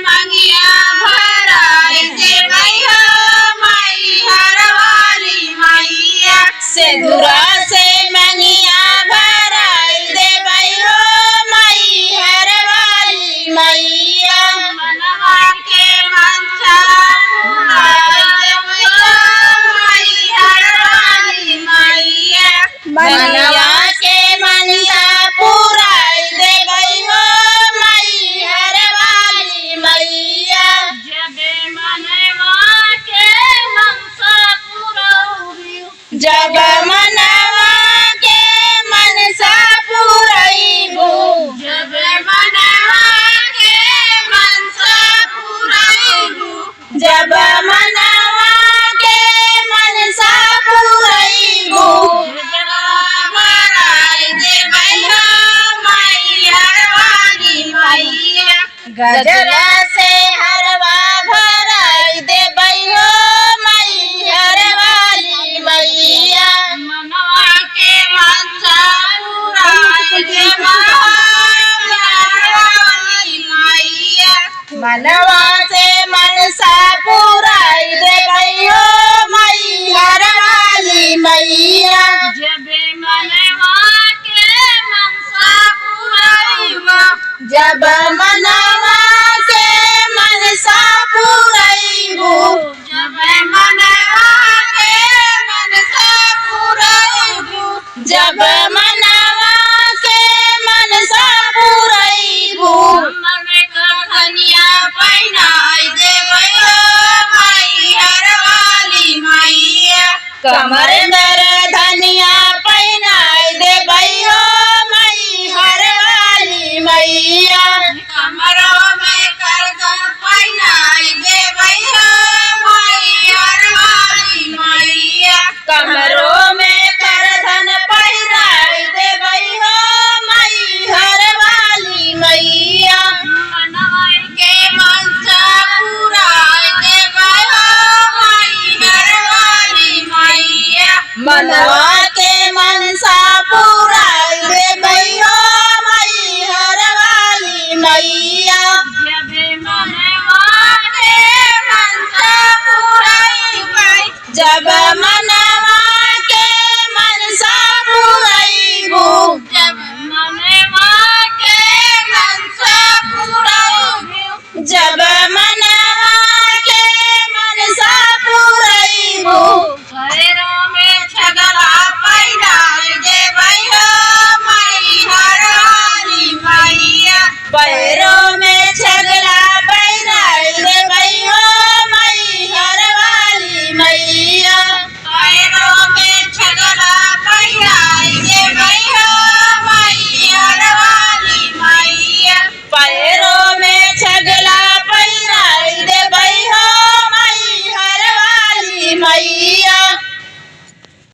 मंगिया भराई देवई हो माई हरवाली मैया सिंदूरा से मंगिया भराई देवई हो माई हरवाली मैया मनवा के मनसा पूराई देवई हो माई हरवाली मैया मनवा के मनसा पूराई देवई हो माई हरवाली मैया जबे मनवा के मनसा पूराई जब मनवा के मनसा पूरैबू जब मनवा के मनसा पूराई जब मनवा के मनसा पूरैबू भराई देवई हो माई हरवाली मैया गजरा से हरवा भराई देवई हो माई हरवाली मैया मनवा के मनसा पूराई देवई हो हरवाली मैया मनवा से मनसा पूराई देवई हो माई हरवाली मैया जबे मनवा के मनसा पूराई जब मनवा के मनसा पूरैबू जब मनवा के मनसा पूराई जब मनवा के मनसा पूरैबू मन कन्या पहिनाई देवई हो माई हरवाली मैया कमर में